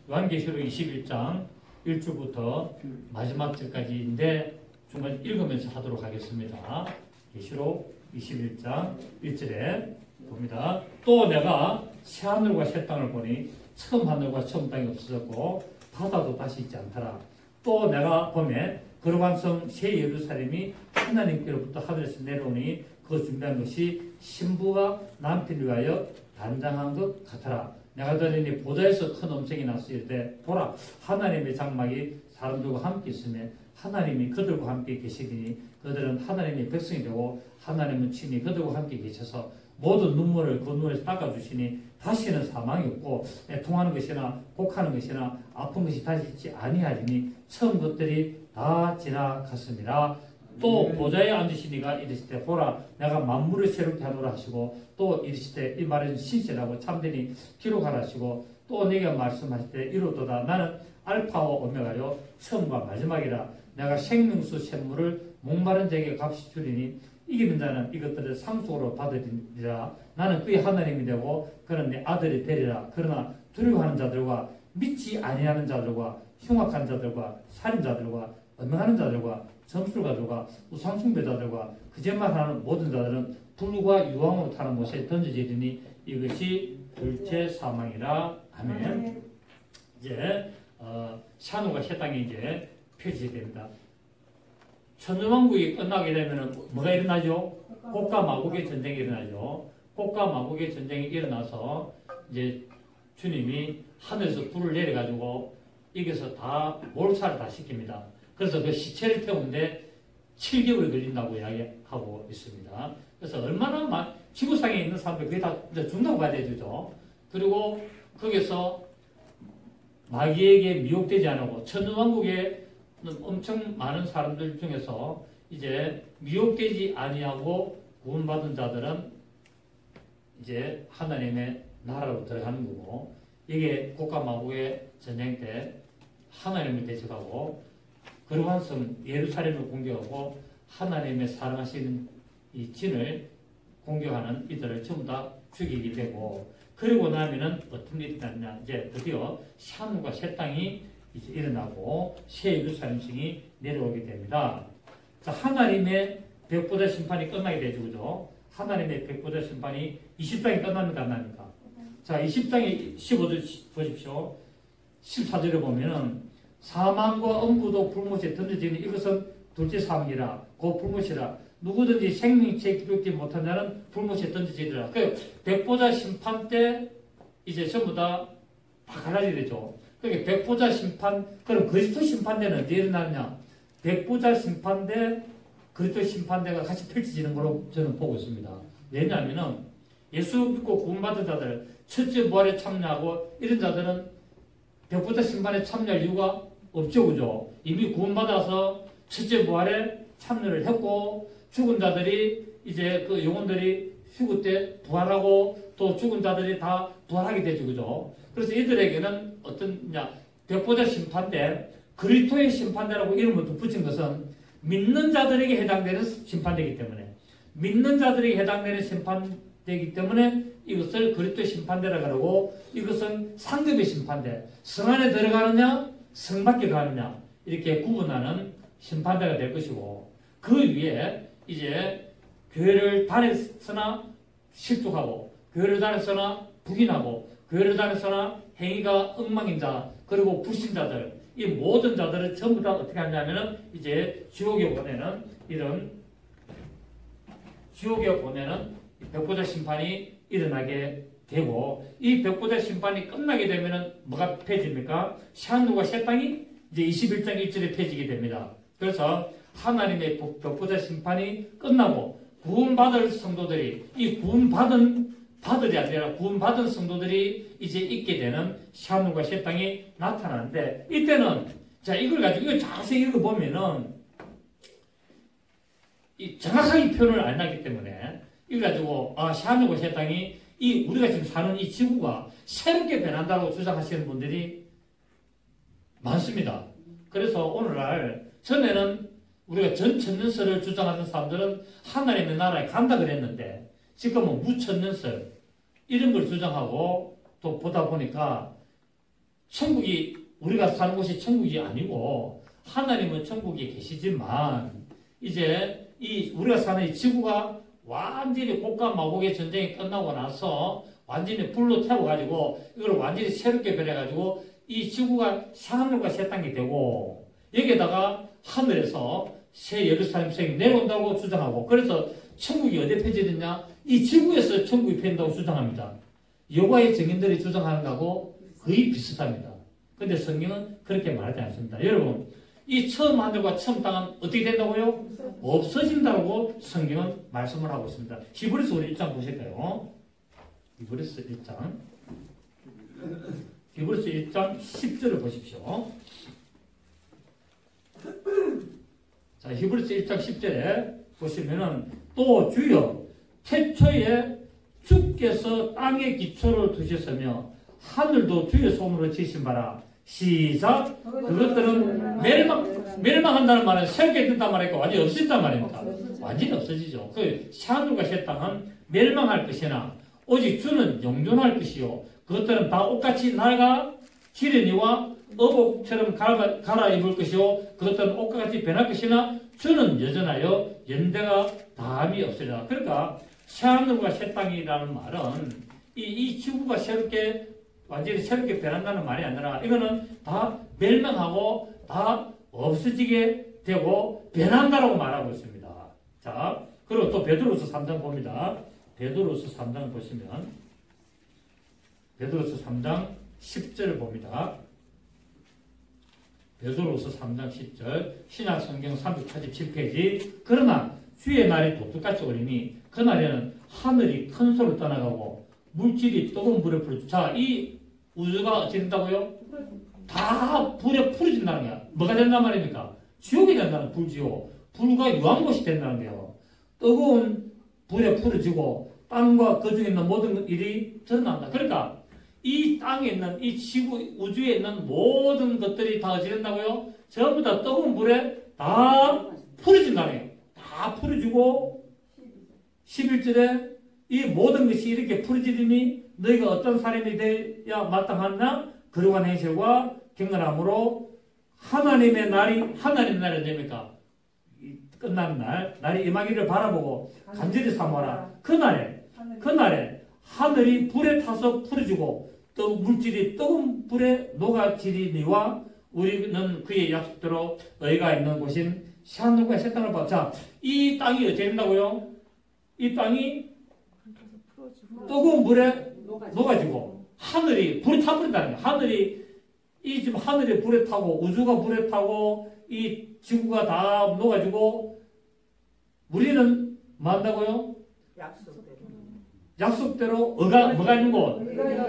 요한계시록 21장 1주부터 마지막 절까지인데 중간 읽으면서 하도록 하겠습니다. 계시록 21장 1절에 봅니다. 또 내가 새 하늘과 새 땅을 보니 처음 하늘과 처음 땅이 없어졌고 바다도 다시 있지 않더라. 또 내가 보매 거룩한 성 새 예루살렘이 하나님께로부터 하늘에서 내려오니 그 준비한 것이 신부가 남편을 위하여 단장한 것 같더라. 내가 들으니 보좌에서 큰 음성이 났을 때 보라 하나님의 장막이 사람들과 함께 있으며 하나님이 그들과 함께 계시니 그들은 하나님의 백성이 되고 하나님은 친히 그들과 함께 계셔서 모든 눈물을 그 눈에서 닦아주시니 다시는 사망이 없고 애통하는 것이나 곡하는 것이나 아픈 것이 다시 있지 아니하리니 처음 것들이 다 지나갔습니다. 또 보좌에 앉으시니가 이르시되 보라 내가 만물을 새롭게 하노라 하시고 또 이르시되 이 말은 신실하고 참되니 기록하라 하시고 또 내게 말씀하시되 이로도다 나는 알파와 오메가요 처음과 마지막이라 내가 생명수 샘물을 목마른 자에게 값이 주리니 이기는 자는 이것들을 상속으로 받으리라. 나는 그의 하나님이 되고 그는 내 아들이 되리라. 그러나 두려워하는 자들과 믿지 아니하는 자들과 흉악한 자들과 살인자들과 음행하는 자들과 점술가들과 우상숭배자들과 거짓말하는 모든 자들은 불과 유황으로 타는 곳에 던져지리니 이것이 둘째 사망이라. 아멘. 이제 샤노가 새 땅이 이제 펼쳐집니다. 천주왕국이 끝나게 되면 뭐가 일어나죠? 곡과 마곡의 전쟁이 일어나죠. 곡과 마곡의 전쟁이 일어나서 이제 주님이 하늘에서 불을 내려가지고 여기서 다 몰살을 다 시킵니다. 그래서 그 시체를 태우는데 7개월이 걸린다고 이야기하고 있습니다. 그래서 얼마나 지구상에 있는 사람들 그게 다 죽는다고 봐야 되죠. 그리고 거기서 마귀에게 미혹되지 않고 천주왕국에 엄청 많은 사람들 중에서 이제 미혹되지 아니하고 구원받은 자들은 이제 하나님의 나라로 들어가는 거고 이게 곡과 마곡의 전쟁 때 하나님을 대적하고 거룩한 성 예루살렘을 공격하고 하나님의 사랑하시는 이 진을 공격하는 이들을 전부 다 죽이게 되고 그리고 나면은 어떤 일이 있느냐 이제 드디어 샤누과 새 땅이 이제 일어나고 새 예루살렘 성이 내려오게 됩니다. 자, 하나님의 백보자 심판이 끝나게 되죠. 그죠? 하나님의 백보자 심판이 20장이 끝납니까? 안 납니까? 자, 20장에 15절 보십시오. 14절에 보면은 사망과 엄부도 불못에 던져지니 이것은 둘째 사망이라 곧 불못이라 누구든지 생명체에 기록되지 못한 자는 불못에 던져지리라. 그 백보자 심판 때 이제 전부 다 갈라지게 되죠. 그러니까 백보자 심판, 그럼 그리스도 심판대는 언제 일어나느냐? 백보자 심판대, 그리스도 심판대가 같이 펼쳐지는 걸로 저는 보고 있습니다. 왜냐하면은 예수 믿고 구원받은 자들, 첫째 부활에 참여하고 이런 자들은 백보자 심판에 참여할 이유가 없죠, 그죠? 이미 구원받아서 첫째 부활에 참여를 했고 죽은 자들이 이제 그 영혼들이 휴거 때 부활하고 또 죽은 자들이 다 부활하게 되죠, 그죠? 그래서 이들에게는 어떠냐, 백보자 심판대, 그리스도의 심판대라고 이름을 붙인 것은 믿는 자들에게 해당되는 심판대이기 때문에, 믿는 자들에게 해당되는 심판대이기 때문에 이것을 그리스도의 심판대라고 하고, 이것은 상급의 심판대, 성 안에 들어가느냐, 성 밖에 가느냐, 이렇게 구분하는 심판대가 될 것이고, 그 위에 이제 교회를 다녔으나 실족하고, 교회를 다녔으나 부인하고, 교회를 다녔으나 행위가 엉망인 자, 그리고 불신자들, 이 모든 자들을 전부 다 어떻게 하냐면은 이제 지옥에 보내는 이런 지옥에 보내는 백보자 심판이 일어나게 되고 이 백보자 심판이 끝나게 되면은 뭐가 펴집니까? 샤누가 새 땅이 이제 21장 1절에 펴지게 됩니다. 그래서 하나님의 백보자 심판이 끝나고 구원받을 성도들이 이 구원받은 바들이 아니라 구원받은 성도들이 이제 있게 되는 샤누과 새 땅이 나타나는데 이때는 자 이걸 가지고 이거 자세히 읽어보면은 이 정확하게 표현을 안 하기 때문에 이걸 가지고 샤누과 새 땅이 이 우리가 지금 사는 이 지구가 새롭게 변한다고 주장하시는 분들이 많습니다. 그래서 오늘날 전에는 우리가 전천년설을 주장하는 사람들은 하나님의 나라에 간다 그랬는데 지금은 무천년설 이런 걸 주장하고 또 보다 보니까 천국이 우리가 사는 곳이 천국이 아니고 하나님은 천국에 계시지만 이제 이 우리가 사는 이 지구가 완전히 곡과 마곡의 전쟁이 끝나고 나서 완전히 불로 태워가지고 이걸 완전히 새롭게 변해가지고 이 지구가 새하늘과 새 땅이 되고 여기에다가 하늘에서 새 예루살렘 성이 내려온다고 주장하고 그래서 천국이 어디에 펼쳐졌냐? 이 지구에서 천국이 펼쳐진다고 주장합니다. 여호와의 증인들이 주장하는 거하고 거의 비슷합니다. 근데 성경은 그렇게 말하지 않습니다. 여러분, 이 처음 하늘과 처음 땅은 어떻게 된다고요? 없어진다고 성경은 말씀을 하고 있습니다. 히브리서 우리 1장 보실까요? 히브리서 1장. 히브리서 1장 10절을 보십시오. 자, 히브리서 1장 10절에 보시면은 또 주여 태초에 주께서 땅의 기초를 두셨으며 하늘도 주의 손으로 지으신 바라. 시작. 그것들은 멸망한다는 말은 새롭게 된단 말이니까 완전히 없어진단 말입니까? 완전히 없어지죠. 그 새하늘과 새 땅은 멸망할 것이나 오직 주는 영존할 것이요 그것들은 다 옷같이 낡아 지르니와 어복처럼 갈아입을 것이요 그것들은 옷과 같이 변할 것이나 주는 여전하여 연대가 다함이 없으리라. 그러니까 새하늘과 새 땅이라는 말은 이 지구가 완전히 새롭게 변한다는 말이 아니라 이거는 다 멸망하고 다 없어지게 되고 변한다라고 말하고 있습니다. 자, 그리고 또 베드로서 3장 봅니다. 베드로서 3장 보시면 베드로서 3장 10절을 봅니다. 베드로서 3장 10절 신약성경 387페이지 그러나 주의 날이 독특같이 오리니 그날에는 하늘이 큰 소를 떠나가고 물질이 뜨거운 불에 풀어져. 자, 이 우주가 어찌 된다고요? 다 불에 풀어진다는 거야. 뭐가 된단 말입니까? 지옥이 된다는 불지옥. 불과 유황못이 된다는 거예요. 뜨거운 불에 풀어지고 땅과 그 중에 있는 모든 일이 드러난다. 그러니까 이 땅에 있는 이 지구 우주에 있는 모든 것들이 다 어찌 된다고요? 전부 다 뜨거운 불에 다 풀어진다는 거예요. 다 풀어지고 11절에 이 모든 것이 이렇게 풀어지리니 너희가 어떤 사람이 되어야 마땅하나 거룩한 행실과 경건함으로 하나님의 날이 됩니까? 끝나는 날이 임하기를 바라보고 간절히 사모하라. 그날에 하늘이 불에 타서 풀어지고 또 물질이 뜨거운 불에 녹아지리니와 우리는 그의 약속대로 너희가 있는 곳인 새하늘과 새 땅을 봐. 자, 이 땅이 어떻게 된다고요? 이 땅이 뜨거운 불에 녹아지고 하늘이 불에 타버린다는 거예요. 지금 하늘이 불에 타고 우주가 불에 타고 이 지구가 다 녹아지고 우리는 뭐 한다고요? 약속대로 뭐가 있는 곳?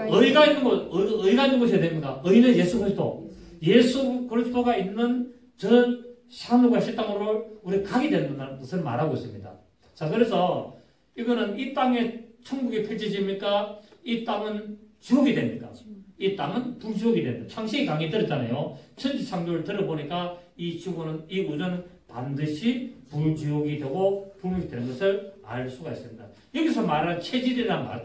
의가 있는 곳이 됩니다. 의는 예수 그리스도. 예수 그리스도가 있는 저 하늘과 새 땅으로 우리 가게 되는 것을 말하고 있습니다. 자, 그래서 이거는 이 땅에 천국이 펼쳐집니까? 이 땅은 지옥이 됩니까? 이 땅은 불지옥이 됩니다. 창세기 강의 들었잖아요. 천지창조를 들어보니까 이 지구는, 이 우주는 반드시 불지옥이 되고 불목이 되는 것을 알 수가 있습니다. 여기서 말하는 체질이라는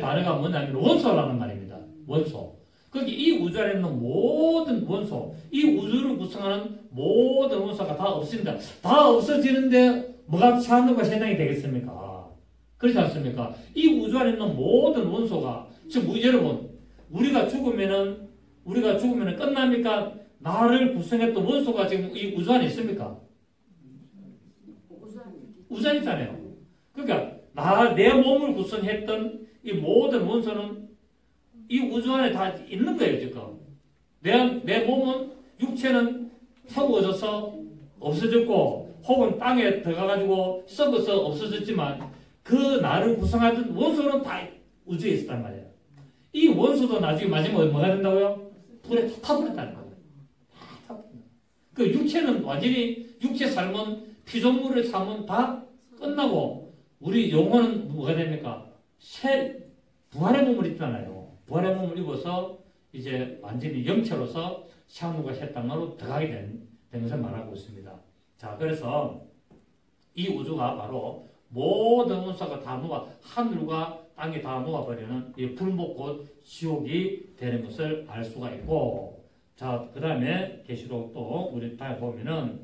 단어가 뭐냐면 원소라는 말입니다. 원소. 거기 이 우주 안에 있는 모든 원소, 이 우주를 구성하는 모든 원소가 다 없습니다. 다 없어지는데 뭐가 새하늘과 새 땅이 되겠습니까? 그렇지 않습니까? 이 우주 안에 있는 모든 원소가, 지금 여러분, 우리가 죽으면은 끝납니까? 나를 구성했던 원소가 지금 이 우주 안에 있습니까? 우주 안에 있잖아요. 그러니까 내 몸을 구성했던 이 모든 원소는 이 우주 안에 다 있는 거예요, 지금. 내 몸은, 육체는 태워져서 없어졌고, 혹은 땅에 들어가가지고 썩어서 없어졌지만, 그 나를 구성하던 원소는 다 우주에 있었단 말이에요. 이 원소도 나중에 마지막에 뭐가 된다고요? 불에 타버렸다는 거예요. 그 육체는 완전히, 육체 삶은 피조물의 삶은 다 끝나고, 우리 영혼은 뭐가 됩니까? 부활의 몸을 입잖아요. 부활의 몸을 입어서 이제 완전히 영체로서 새하늘과 새 땅으로 들어가게 된 것을 말하고 있습니다. 자, 그래서 이 우주가 바로 모든 원소가 다 녹아, 하늘과 땅이 다 녹아버리는 이 불목 곧 지옥이 되는 것을 알 수가 있고, 자, 그 다음에 계시록 또 우리 다시 보면은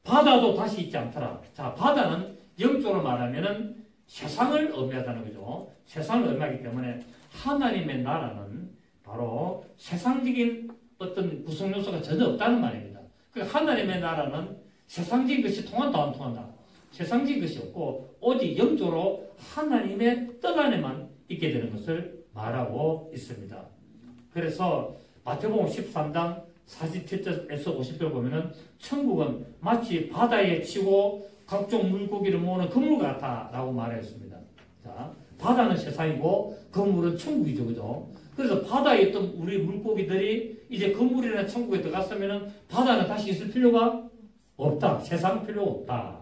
바다도 다시 있지 않더라. 자, 바다는 영적으로 말하면은 세상을 의미하다는 거죠. 세상을 의미하기 때문에 하나님의 나라는 바로 세상적인 어떤 구성 요소가 전혀 없다는 말입니다. 그 하나님의 나라는 세상적인 것이 통한다, 안 통한다? 세상적인 것이 없고 오직 영적으로 하나님의 뜻 안에만 있게 되는 것을 말하고 있습니다. 그래서 마태복음 13장 47절에서 50절 보면은 천국은 마치 바다에 치고 각종 물고기를 모으는 그물 같다라고 말했습니다. 자, 바다는 세상이고 그물은 천국이죠, 그죠? 그래서 바다에 있던 우리 물고기들이 이제 그물이나 천국에 들어갔으면은 바다는 다시 있을 필요가 없다. 세상 필요 없다.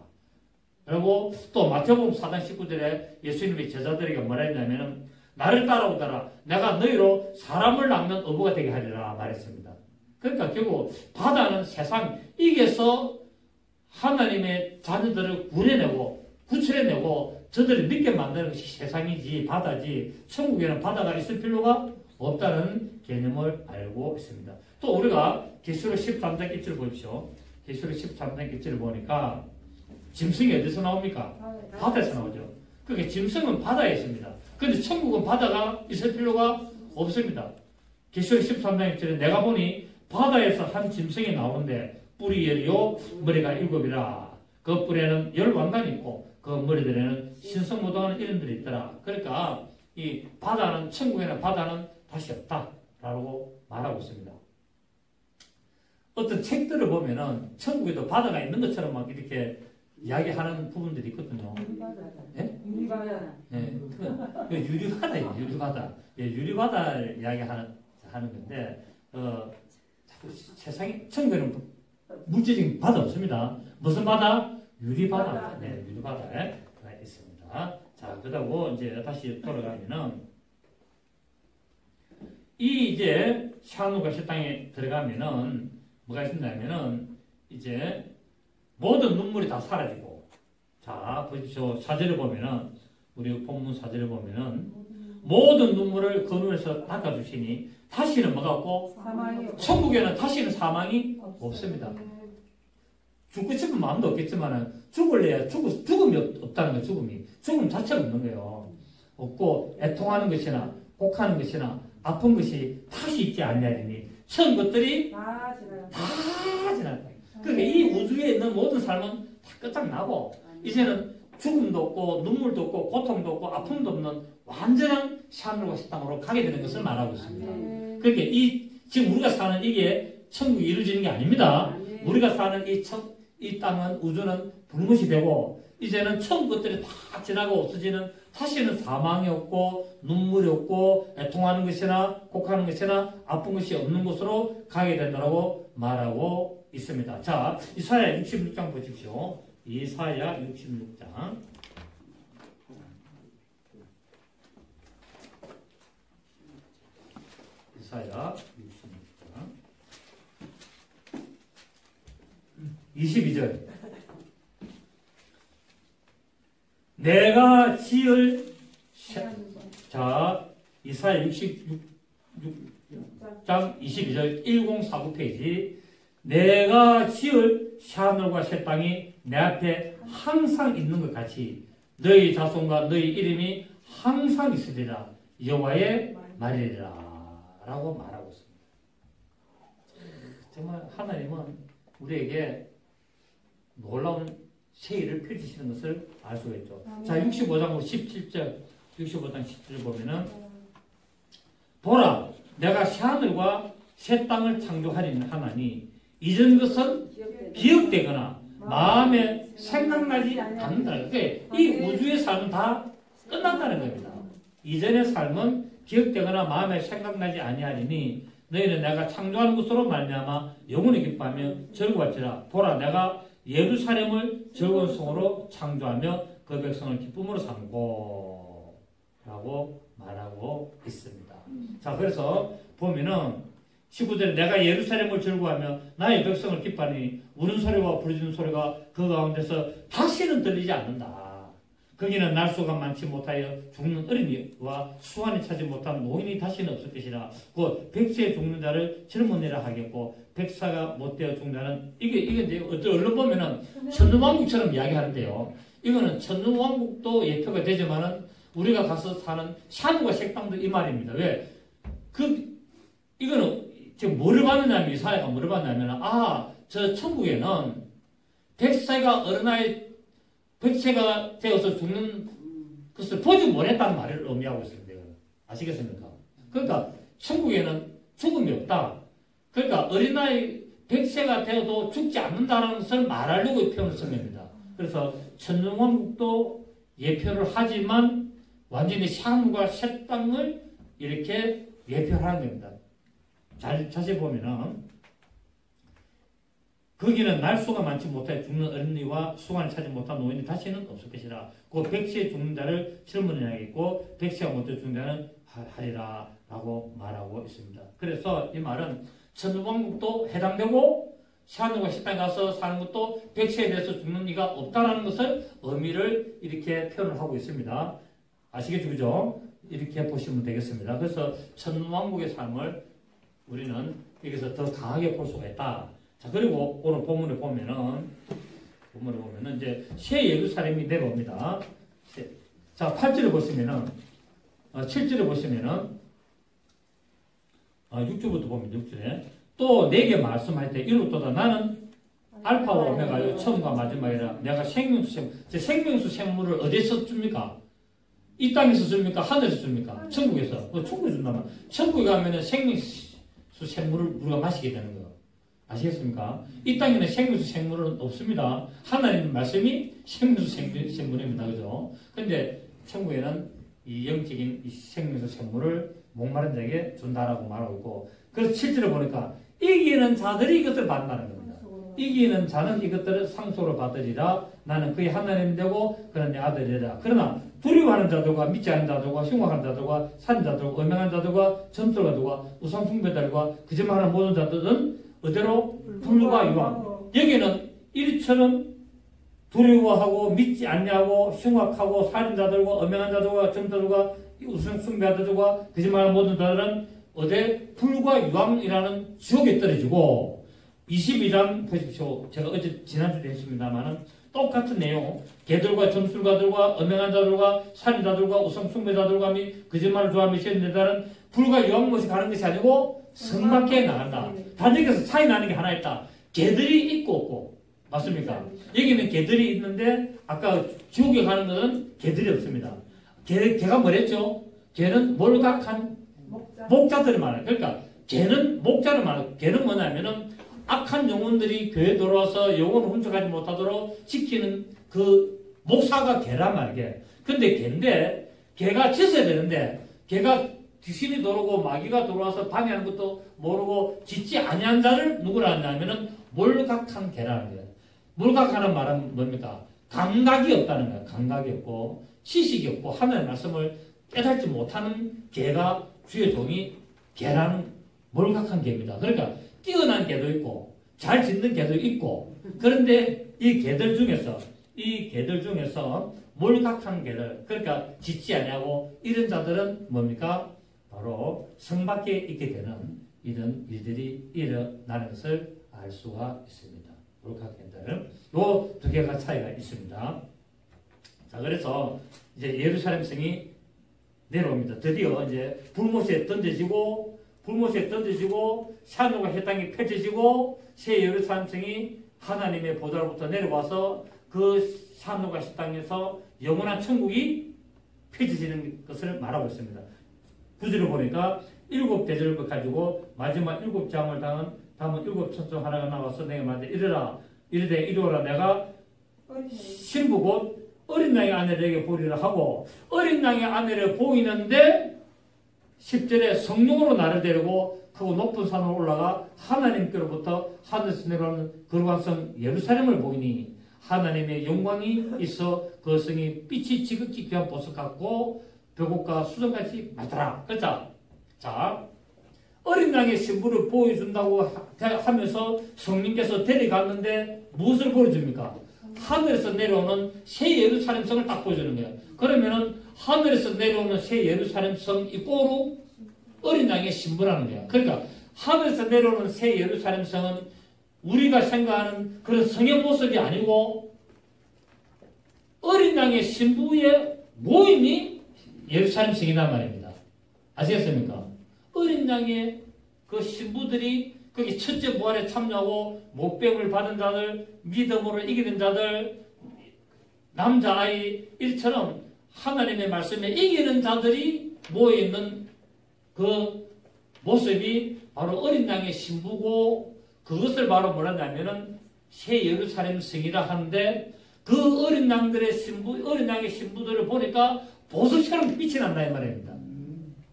그리고 또 마태복음 4장 19절에 예수님이 제자들에게 뭐라 했냐면은 나를 따라오더라. 내가 너희로 사람을 낳는 어부가 되게 하리라 말했습니다. 그러니까 결국 바다는 세상 이게서 하나님의 자녀들을 구해내고 구출해내고 저들을 믿게 만드는 것이 세상이지 바다지 천국에는 바다가 있을 필요가 없다는 개념을 알고 있습니다. 또 우리가 계시록 13장 기초를 보십시오. 계시록 13장 기초를 보니까 짐승이 어디서 나옵니까? 바다에서 나오죠. 그러니까 짐승은 바다에 있습니다. 그런데 천국은 바다가 있을 필요가 없습니다. 계시록 13장 1절에 내가 보니 바다에서 한 짐승이 나오는데 뿔이 10이요 머리가 7이라. 그 뿔에는 10왕관이 있고 그 머리들에는 신성모독하는 이름들이 있더라. 그러니까 이 바다는 천국에는 바다는 다시 없다라고 말하고 있습니다. 어떤 책들을 보면은 천국에도 바다가 있는 것처럼 막 이렇게 이야기하는 부분들이 있거든요. 예? 유리바다. 예. 유리바다예요, 유리바다. 예, 유리바다를 이야기하는 건데, 자꾸 세상에, 천국에는 물질적인 바다 없습니다. 무슨 바다? 유리바다. 네, 유리바다에 있습니다. 자, 그러고 이제 다시 돌아가면은, 이제 샤누가 식당에 들어가면은, 뭐가 있냐면은, 이제 모든 눈물이 다 사라지고, 자, 보십시오. 사절을 보면은, 우리 본문 사절을 보면은, 모든 눈물을 그 눈에서 닦아주시니, 다시는 뭐가 없고, 천국에는 다시는 사망이 없습니다. 죽고 싶은 마음도 없겠지만은, 죽을래야 죽음이 없다는 거예요, 죽음이. 죽음 자체가 없는 거예요. 없고, 애통하는 것이나, 혹하는 것이나, 아픈 것이 다시 있지 않냐니, 처음 것들이 다 지났다. 그러니까 이 우주에 있는 모든 삶은 다 끝장나고 이제는 죽음도 없고 눈물도 없고 고통도 없고 아픔도 없는 완전한 샤누가 식당으로 가게 되는 것을 말하고 있습니다. 그러니까 지금 우리가 사는 이게 천국이 이루어지는 게 아닙니다. 우리가 사는 이 땅은 우주는 불못이 되고 이제는 처음 것들이 다 지나고 없어지는 다시는 사망이 없고 눈물이 없고 애통하는 것이나 곡하는 것이나 아픈 것이 없는 곳으로 가게 된다고 말하고 있습니다. 자, 이사야 66장 보십시오. 이사야 66장. 이사야 66장. 22절. 내가 지을 자, 이사야 66장 22절 1049 페이지. 내가 지을 샤늘과 새 땅이 내 앞에 항상 있는 것 같이 너희 자손과 너희 이름이 항상 있으리라. 여호와의 말이리라. 라고 말하고 있습니다. 정말 하나님은 우리에게 놀라운 새 일을 펼치시는 것을 알 수가 있죠. 자, 65장 17절 65장 17절 보면은 보라 내가 샤늘과 새 땅을 창조하리니 하나니 이전 것은 기억되거나 마음에 생각나지 않는다. 그러니까 이 우주의 삶은 다 끝난다는 겁니다. 이전의 삶은 기억되거나 마음에 생각나지 아니하리니 너희는 내가 창조하는 것으로 말미암아 영원히 기뻐하며 즐거워할지라. 보라 내가 예루살렘을 즐거운 성으로 창조하며 그 백성을 기쁨으로 삼고 라고 말하고 있습니다. 자, 그래서 보면은 19절에 내가 예루살렘을 즐거워하며 나의 백성을 기뻐하니 우는 소리와 부르짖는 소리가 그 가운데서 다시는 들리지 않는다. 거기는 날수가 많지 못하여 죽는 어린이와 수완이 차지 못한 노인이 다시는 없을 것이라. 그 백세에 죽는 자를 젊은이라 하겠고 백사가 못되어 죽는 자는 이게 이제 얼른 보면은 천년왕국처럼 이야기하는데요. 이거는 천년왕국도 예표가 되지만은 우리가 가서 사는 샤누가 색방도 이 말입니다. 왜? 이거는 지금 뭐를 받느냐면 이사야가 뭐를 받느냐면 저 천국에는 백세가 어느 나이 백세가 되어서 죽는 것을 보지 못했다는 말을 의미하고 있습니다. 아시겠습니까? 그러니까 천국에는 죽음이 없다. 그러니까 어린아이 백세가 되어도 죽지 않는다는 것을 말하려고 표현을 쓴 겁니다. 그래서 천년왕국도 예표를 하지만 완전히 샤누가 셋땅을 이렇게 예표하는 겁니다. 자세히 보면은 거기는 날수가 많지 못해 죽는 어린이와 수완을 차지 못한 노인이 다시는 없을 것이라. 그 백세에 죽는 자를 젊은이라 하겠고 백세가 못해 죽는 자는 하리라 라고 말하고 있습니다. 그래서 이 말은 천년왕국도 해당되고 샤누가 식당에 가서 사는 것도 백세에 대해서 죽는 이가 없다라는 것을 의미를 이렇게 표현을 하고 있습니다. 아시겠죠? 그죠? 이렇게 보시면 되겠습니다. 그래서 천년왕국의 삶을 우리는 여기서 더 강하게 볼 수가 있다. 자, 그리고 오늘 본문에 보면은 이제 새 예루살렘이 내려옵니다. 자, 8절에 보시면은 7절에 보시면은 6절부터 보면 6절에 또 내게 말씀할 때 이루었도다. 나는 알파와 오메가요 처음과 마지막이라. 내가 생명수 생물을 어디서 줍니까? 이 땅에서 줍니까? 하늘에서 줍니까? 천국에서. 천국에 준다면 천국에 가면은 생명수 생물을 우리가 마시게 되는 거예요. 아시겠습니까? 이 땅에는 생명수 생물은 없습니다. 하나님의 말씀이 생명수 생물입니다. 그죠? 근데 천국에는 이 영적인 이 생명수 생물을 목마른 자에게 준다라고 말하고 있고, 그래서 실제로 보니까 이기는 자들이 이것을 받는다는 겁니다. 이기는 자는 이것들을 상속으로 받으리라. 나는 그의 하나님이 되고 그는 내 아들이라. 그러나 두려워하는 자들과 믿지 않는 자들과 흉악한 자들과 산자들과 음행한 자들과 점술가들과 우상숭배자들과 거짓말하는 모든 자들은 어대로 불과 유황. 여기는 이처럼 두려워하고 믿지 않냐고 흉악하고 살인자들과 음행한 자들과 점술과 우상숭배자들과 거짓말하는 모든 자들은 어대 불과 유황이라는 지옥에 떨어지고, 22장 보십시오. 제가 어제 지난주에 했습니다만은 똑같은 내용. 개들과 점술가들과 음행한 자들과 살인자들과 우상숭배자들과 및 거짓말을 좋아하며 시험는 자는 불과 유황 못이 가는 것이 아니고 성 밖에 나간다. 단지 여기서 차이 나는 게 하나 있다. 개들이 있고 없고. 맞습니까? 여기는 개들이 있는데 아까 지옥에 가는 것은 개들이 없습니다. 개가 뭐랬죠? 개는 몰각한 목자들을 말해요. 그러니까 개는 목자를 말해요. 개는 뭐냐면은 악한 영혼들이 교회에 들어와서 영혼을 훔쳐가지 못하도록 지키는 그 목사가 개란 말이에요. 근데 개인데 개가 짖어야 되는데 개가 귀신이 들어오고 마귀가 들어와서 방해하는 것도 모르고 짖지 아니한 자를 누구라 하냐면은 몰각한 개라는 거예요. 몰각하는 말은 뭡니까? 감각이 없다는 거예요. 감각이 없고 지식이 없고 하나님의 말씀을 깨닫지 못하는 개가 주의 종이 개라는 몰각한 개입니다. 그러니까 뛰어난 개도 있고 잘 짖는 개도 있고, 그런데 이 개들 중에서 몰각한 개들, 그러니까 짖지 아니하고 이런 자들은 뭡니까? 바로 성 밖에 있게 되는 이런 일들이 일어나는 것을 알 수가 있습니다. 몰각한 개들. 요 두 개가 차이가 있습니다. 자, 그래서 이제 예루살렘 성이 내려옵니다. 드디어 이제 불못에 던져지고 샤누가 새 땅에 펼쳐지고 새 예루살렘 성이 하나님의 보좌로부터 내려와서 그 샤누가 새 땅에서 영원한 천국이 펼쳐지는 것을 말하고 있습니다. 구절을 보니까 7대접을 가지고 마지막 7장을 담은 7천성 하나가 나와서 내가 말하되 이르라 내가 신부 곧 어린 양의 아내에게 보리라 하고, 어린 양의 아내를 보이는데 10절에 성령으로 나를 데리고 그 높은 산으로 올라가 하나님께로부터 하늘에서 내려오는 거룩한 성 예루살렘을 보이니 하나님의 영광이 있어 그 성이 빛이 지극히 귀한 보석 같고 벽옥과 수정같이 많더라. 그렇죠? 자, 어린 양의 신부를 보여준다고 하면서 성령께서 데려갔는데 무엇을 보여줍니까? 하늘에서 내려오는 새 예루살렘 성을 딱 보여주는 거야. 그러면은 하늘에서 내려오는 새 예루살렘 성 이꼬로 어린 양의 신부라는 거야. 그러니까 하늘에서 내려오는 새 예루살렘 성은 우리가 생각하는 그런 성의 모습이 아니고 어린 양의 신부의 모임이 예루살렘 성이란 말입니다. 아시겠습니까? 어린 양의 그 신부들이 거기 첫째 부활에 참여하고 목배임을 받은 자들, 믿음으로 이기는 자들, 남자아이 일처럼 하나님의 말씀에 이기는 자들이 모여있는 그 모습이 바로 어린 양의 신부고 그것을 바로 뭐라냐면은 새 예루살렘 성이라 하는데 그 어린 양들의 신부, 어린 양의 신부들을 보니까 보수처럼 빛이 난다 이 말입니다.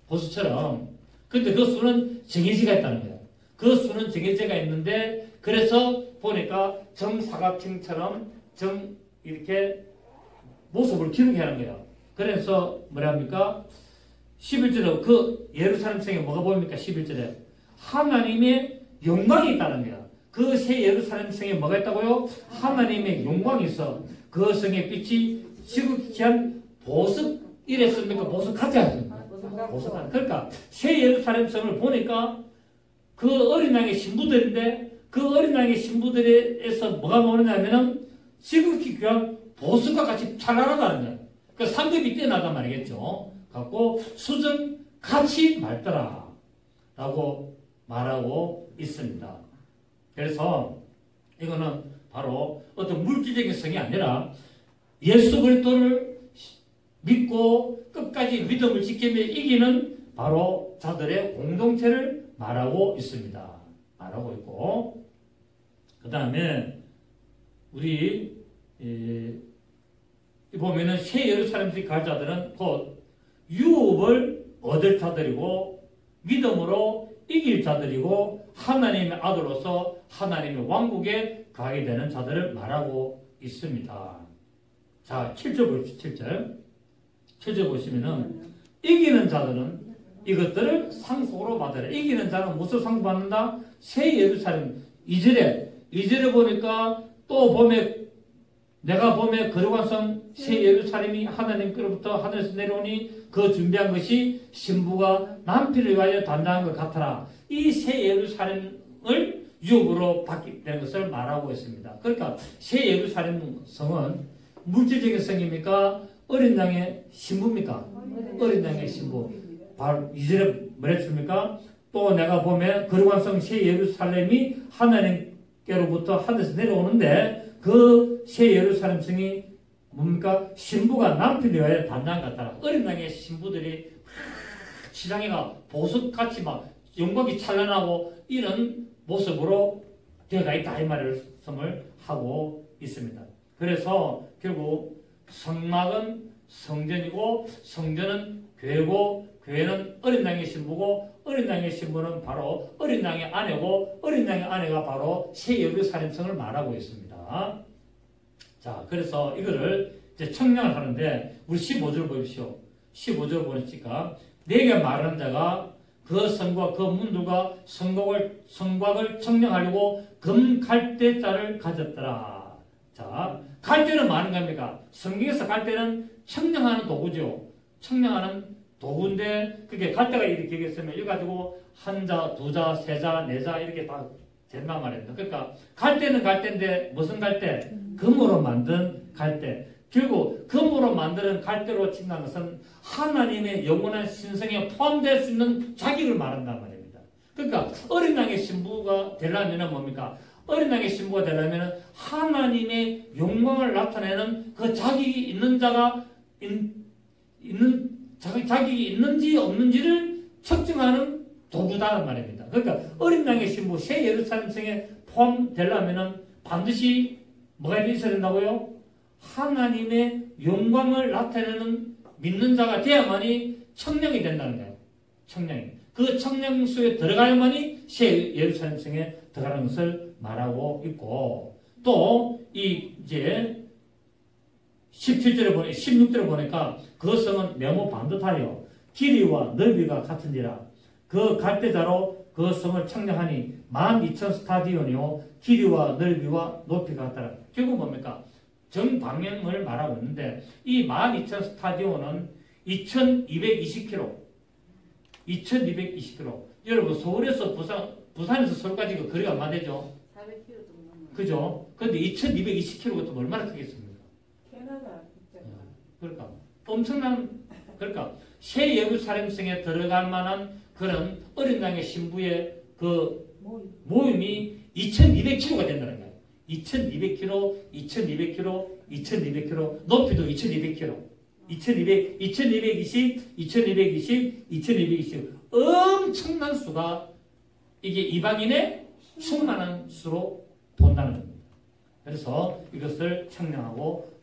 보수처럼. 근데 그 수는 정해지가 있다는 거예요. 그 수는 정해져가 있는데 그래서 보니까 정사각형처럼 이렇게 모습을 기록해 하는 거예요. 그래서 뭐랍니까? 11절에 그 예루살렘 성에 뭐가 보입니까? 11절에 하나님의 영광이 있다는 거예요. 그 새 예루살렘 성에 뭐가 있다고요? 하나님의 영광이 있어. 그 성의 빛이 지극히한 보석 이랬습니까? 보석 같지 않습니까? 보석. 그러니까 새 예루살렘 성을 보니까 그 어린 양의 신부들인데 그 어린 양의 신부들에서 뭐가 나오느냐면은 지극히 귀한 보석과 같이 찬란하다는 거예요. 그 상급이 뛰어나단 말이겠죠. 갖고 수정 같이 맑더라 라고 말하고 있습니다. 그래서 이거는 바로 어떤 물질적인 성이 아니라 예수 그리스도를 믿고 끝까지 믿음을 지키며 이기는 바로 자들의 공동체를 말하고 있습니다. 말하고 있고 그 다음에 우리 보면은 새 예루살렘에 갈 자들은 곧 유업을 얻을 자들이고 믿음으로 이길 자들이고 하나님의 아들로서 하나님의 왕국에 가게 되는 자들을 말하고 있습니다. 자, 7절 보십시오. 7절 보시면은 이기는 자들은 이것들을 상속으로 받으라. 이기는 자는 무엇을 상속받는다? 새 예루살렘. 2절에 보니까 또 보면 내가 보면 거룩한 성 새 예루살렘이 하나님께로부터 하늘에서 내려오니 그 준비한 것이 신부가 남편을 위하여 단장한 것 같아라. 이 새 예루살렘을 유업으로 받게 되는 것을 말하고 있습니다. 그러니까 새 예루살렘 성은 물질적인 성입니까? 어린 양의 신부입니까? 어린 양의 신부. 바로 2절에 뭐랬습니까? 또 내가 보면 거룩한 성 새 예루살렘이 하나님께로부터 하늘에서 내려오는데 그 새 예루살렘 성이 뭡니까? 신부가 남편을 위하여 단장 같다라. 어린 양의 신부들이 지장이가 보석같이 막 영광이 찬란하고 이런 모습으로 되어가 있다 이 말씀을 하고 있습니다. 그래서 결국 성막은 성전이고 성전은 교회고 교회는 어린 양의 신부고 어린 양의 신부는 바로 어린 양의 아내고 어린 양의 아내가 바로 새 예루살렘 성을 말하고 있습니다. 자, 그래서 이거를 이제 청량을 하는데 우리 15절 보십시오. 15절 보니까 내게 말하는 자가 그 성과 그 문들과 성곽을 청량하려고 금갈대자를 가졌더라. 자, 갈대는 많은 겁니까? 성경에서 갈대는 청량하는 도구죠. 청량하는 도구인데 그게 갈대가 이렇게 있으면 이거 가지고 한 자, 두 자, 세 자, 네 자 이렇게 다 된단 말입니다. 그러니까 갈대는 갈대인데 무슨 갈대? 금으로 만든 갈대. 결국 금으로 만드는 갈대로 친다는 것은 하나님의 영원한 신성에 포함될 수 있는 자격을 말한단 말입니다. 그러니까 어린 양의 신부가 되려면 뭡니까? 어린 양의 신부가 되려면 하나님의 영광을 나타내는 그 자격이 있는 자가 자격이 있는지 없는지를 측정하는 도구다는 말입니다. 그러니까 어린 양의 신부 새 예루살렘 성에 포함되려면 반드시 뭐가 있어야 된다고요? 하나님의 영광을 나타내는 믿는 자가 되어야만이 청량이 된다는 거예요. 청량이. 그 청량수에 들어가야만이 새 예루살렘 성에 들어가는 것을 말하고 있고 또 이제 16절에 보니까 그 성은 네모 반듯하여 길이와 넓이가 같은지라 그 갈대자로 그 성을 청량하니 12,000 스타디온이요 길이와 넓이와 높이가 같더라. 결국 뭡니까? 정방향을 말하고 있는데 이 12,000 스타디온은 2,220km. 2,220km. 여러분 서울에서 부산에서 서울까지 그 거리가 얼마 되죠? 400km 정도. 그죠? 근데 2,220km 같으면 얼마나 크겠습니까? 캐나다. 그러니까 그러니까 새 예루살렘성에 들어갈 만한 그런 어린 양의 신부의 그 모임이 2,200km가 된다는 거예요. 2,200km, 2,200km, 2,200km, 높이도 2,200km. 2,220, 2,220, 2,220. 엄청난 수가 이게 이방인의 충만한 수로 본다는 겁니다. 그래서 이것을 청량하고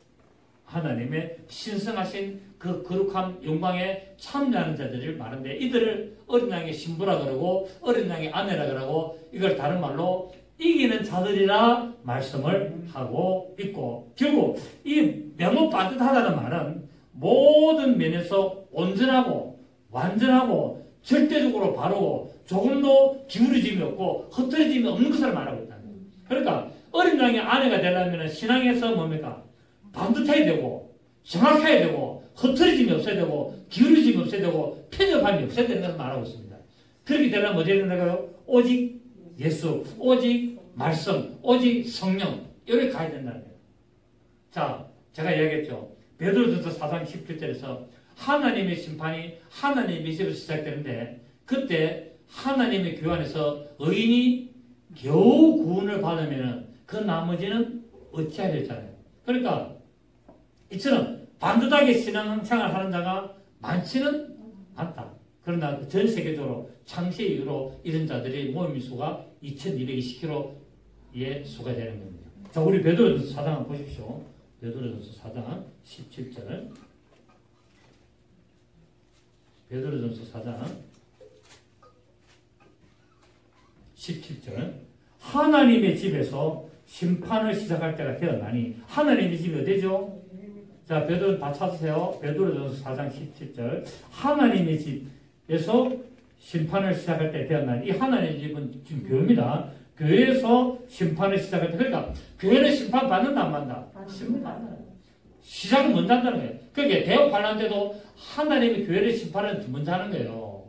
하나님의 신성하신 그 거룩한 영광에 참여하는 자들을 말하는데 이들을 어린 양의 신부라 그러고 어린 양의 아내라 그러고 이걸 다른 말로 이기는 자들이라 말씀을 하고 있고 결국 이 명목 반듯하다는 말은 모든 면에서 온전하고 완전하고 절대적으로 바르고 조금도 기울어짐이 없고 흩어짐이 없는 것을 말하고 있다는 거예요. 그러니까 어린 양의 아내가 되려면 신앙에서 뭡니까? 반듯해야 되고 정확해야 되고 흐트러짐이 없어야 되고 기울어짐이 없어야 되고 편협함이 없어야 되는 것을 말하고 있습니다. 그렇게 되려면 어디에 된다고요? 오직 예수, 오직 말씀, 오직 성령 이렇게 가야 된다는 거예요. 자, 제가 이야기했죠. 베드로전서 4장 17절에서 하나님의 심판이 하나님의 집에서 시작되는데 그때 하나님의 교회 안에서 의인이 겨우 구원을 받으면 그 나머지는 어찌하려 했잖아요. 그러니까 이처럼 반듯하게 신앙생활을 하는 자가 많지는 않다. 그러나 전 세계적으로 창세 이후로 이런 자들이 모임 수가 2,220km의 수가 되는 겁니다. 자, 우리 베드로전서 4장 한번 보십시오. 베드로전서 4장 17절. 베드로전서 4장 17절. 하나님의 집에서 심판을 시작할 때가 되었나니 하나님의 집이 어디죠? 자, 베드로 다 찾으세요. 베드로전서 4장 17절. 하나님의 집에서 심판을 시작할 때 되었나니 이 하나님의 집은 지금 교회입니다. 교회에서 심판을 시작할 때 그러니까 교회는 심판 받는다 안 받는다? 심판. 시작은 먼저 한다는 거예요. 그러니까 대역 환란 때도 하나님의 교회를 심판을 먼저 하는 거예요.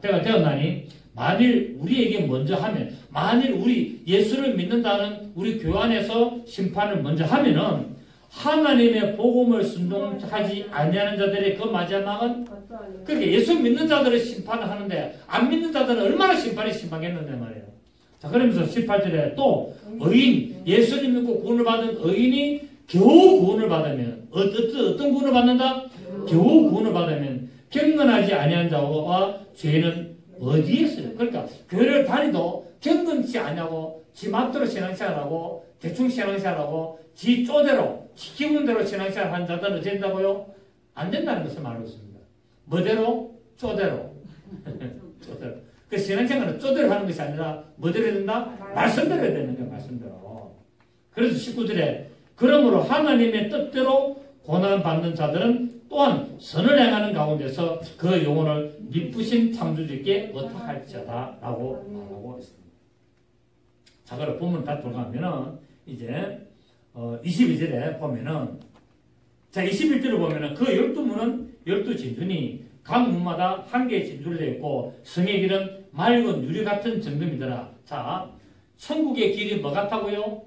때가 되었나니 만일 우리에게 먼저 하면 만일 우리 예수를 믿는다는 우리 교회 안에서 심판을 먼저 하면은 하나님의 복음을 순종하지 아니하는 자들의 그 마지막은 그렇게 예수 믿는 자들을 심판을 하는데 안 믿는 자들은 얼마나 심판했는데 말이에요. 자, 그러면서 18절에 또 의인 예수님 믿고 구원을 받은 의인이 겨우 구원을 받으면 어떤 구원을 받는다? 겨우 구원을 받으면 경건하지 아니한 자와 죄는 어디에 있어요? 그러니까 교회를 다니도 경건치 아니하고 지 맘대로 신앙생활하고 대충 신앙생활하고 지 쪼대로 지 기분대로 신앙생활 한 자들은 된다고요? 안 된다는 것을 말하고 있습니다. 뭐대로? 쪼대로. 쪼대로. 그 신앙생활은 쪼대로 하는 것이 아니라 뭐대로 해야 된다? 말씀대로 해야 되는 거예요. 말씀대로. 그래서 19절에 그러므로 하나님의 뜻대로 고난받는 자들은 또한 선을 행하는 가운데서 그 영혼을 미쁘신 창조주께 어떡할지어다 라고 말하고 있습니다. 자, 그럼 본문 다 돌아가면은 이제 22절에 보면은 자 21절을 보면은 그 12문은 12진주니 각 문마다 한 개의 진주를 되어 있고 성의 길은 맑은 유리 같은 정금이더라. 자, 천국의 길이 뭐 같다고요?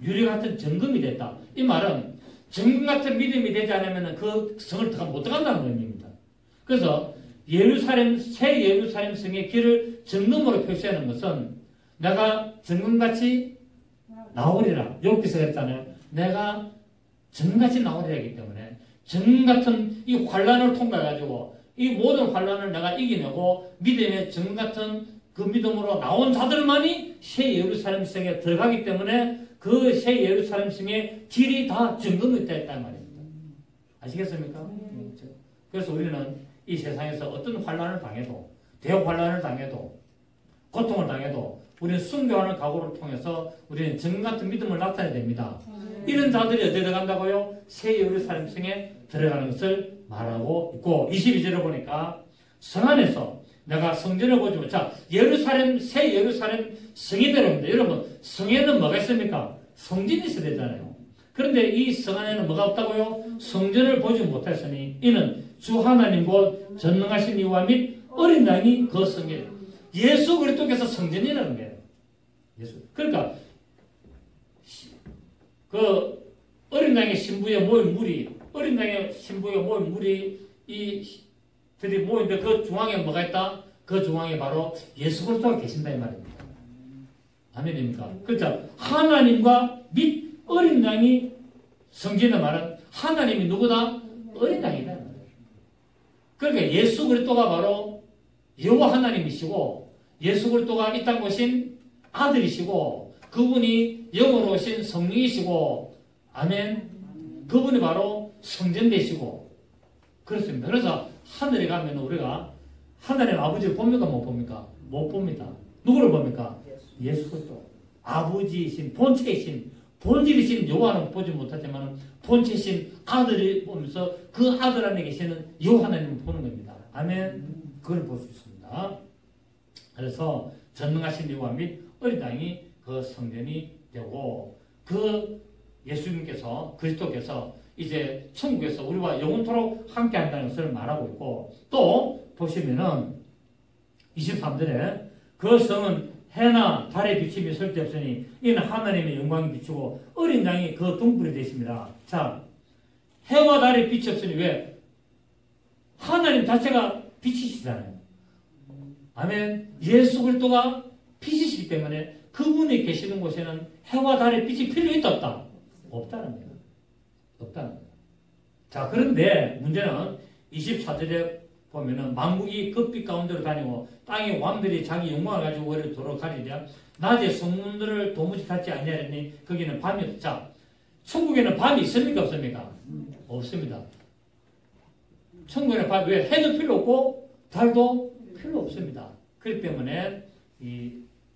유리 같은 정금이 됐다. 이 말은 정금 같은 믿음이 되지 않으면 그 성을 못 들어간다는 의미입니다. 그래서 새 예루살렘 성의 길을 정금으로 표시하는 것은 내가 정금같이 나오리라. 여기서 했잖아요. 내가 정금같이 나오리라 하기 때문에 정금같은 이 환란을 통과해가지고 이 모든 환란을 내가 이겨내고 믿음의 정금같은 그 믿음으로 나온 자들만이 새 예루살렘 성에 들어가기 때문에 그 새 예루살렘 성의 길이 다 정금이 되어 있단 말입니다. 아시겠습니까? 그래서 우리는 이 세상에서 어떤 환란을 당해도 대역 환란을 당해도 고통을 당해도 우리는 순교하는 각오를 통해서 우리는 정같은 믿음을 나타내야 됩니다. 이런 자들이 어디에 들어간다고요? 새 예루살렘 성에 들어가는 것을 말하고 있고 22절을 보니까 성 안에서 내가 성전을 보지만 자 새 예루살렘 성이 되는 겁니다. 여러분 성에는 뭐가 있습니까? 성전이 있어야 되잖아요. 그런데 이 성 안에는 뭐가 없다고요? 성전을 보지 못했으니 이는 주 하나님 곧 전능하신 이와 및 어린 양이 그 성전. 예수 그리스도께서 성전이라는 거예요. 예수. 그러니까 그 어린 양의 신부에 모인 무리, 어린 양의 신부에 모인 무리 이들이 모인데 그 중앙에 뭐가 있다? 그 중앙에 바로 예수 그리스도가 계신다 이 말입니다. 아멘입니까? 그렇죠. 하나님과 및 어린 양이 성전의 말은 하나님이 누구다? 어린 양이다. 그러니까 예수 그리스도가 바로 여호와 하나님이시고 예수 그리스도가 이 땅 오신 아들이시고 그분이 영으로 오신 성령이시고 아멘. 그분이 바로 성전 되시고 그렇습니다. 그래서 하늘에 가면 우리가 하나님 아버지를 봅니까 못 봅니까? 못 봅니다. 누구를 봅니까? 예수 그리스도. 아버지이신 본체이신 본질이신 여호와는 보지 못하지만 본체이신 아들을 보면서 그 아들 안에 계시는 여호와 하나님을 보는 겁니다. 아멘. 그걸 볼 수 있습니다. 그래서 전능하신 여호와 및 어린 양이 그 성전이 되고 그 예수님께서 그리스도께서 이제 천국에서 우리와 영원토록 함께 한다는 것을 말하고 있고 또 보시면은 23절에 그 성은 해나 달의 비침이 쓸데없으니 이는 하나님의 영광이 비추고 어린 양이 그 등불이 되십니다. 자, 해와 달의 빛이 없으니 왜? 하나님 자체가 빛이시잖아요. 아멘. 예수 그리스도가 빛이시기 때문에 그분이 계시는 곳에는 해와 달의 빛이 필요 있다 없다? 없다는 거예요. 없다는 거예요. 자, 그런데 문제는 24절에 보면은 만국이 급빛 가운데로 다니고 땅의 왕들이 자기 영광을 가지고 그를 도로 가리랴 낮에 성문들을 도무지 닫지 아니하리니 거기는 밤이 없다. 자, 천국에는 밤이 있습니까 없습니까? 없습니다. 천국에는 밤이 왜? 해도 필요 없고 달도 필요 없습니다. 그렇기 때문에 이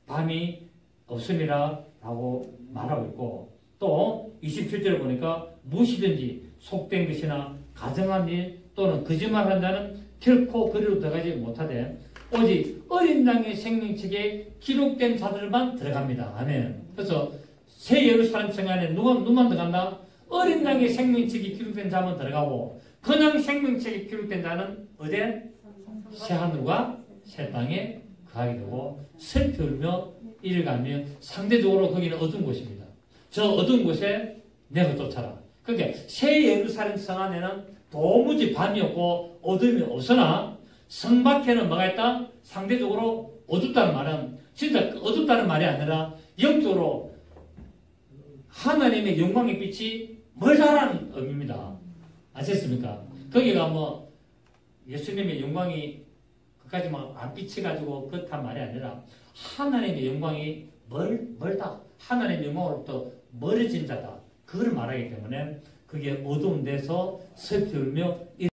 밤이 없음이라 라고 말하고 있고 또 27절에 보니까 무엇이든지 속된 것이나 가정한 일 또는 거짓말한 자는 결코 그리로 들어가지 못하되 오직 어린 양의 생명책에 기록된 자들만 들어갑니다. 아멘. 그래서 새 예루살렘 성 안에 누만 들어간다? 어린 양의 생명책에 기록된 자만 들어가고 그냥 생명책에 기록된 자는 어디에? 새 하늘과 새 땅에 거하게 되고 슬피 울며 이를 가며 상대적으로 거기는 어두운 곳입니다. 저 어두운 곳에 내가 쫓아라. 그러니까 새 예루살렘 성 안에는 도무지 밤이 없고 어둠이 없으나 성 밖에는 뭐가 있다? 상대적으로 어둡다는 말은 진짜 어둡다는 말이 아니라 영적으로 하나님의 영광의 빛이 멀다라는 의미입니다. 아셨습니까? 거기가 뭐 예수님의 영광이 그까지 막 안 비쳐가지고 그렇단 말이 아니라 하나님의 영광이 멀다. 하나님의 영광으로부터 멀어진 자다. 그걸 말하기 때문에 그게 어두운 데서 슬피 울며